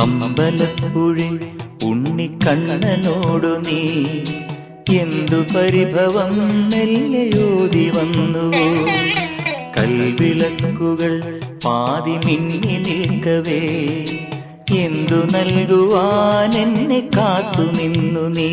അമ്പലപ്പുഴി ഉണ്ണിക്കണ്ണനോടു നീ എന്തു പരിഭവം മെല്ലയോതി വന്നുവോ? കൽവിളക്കുകൾ പാതി മിന്നി നിൽക്കവേ എന്തു നൽകുവാൻ എന്നെ കാത്തു നിന്നു നീ?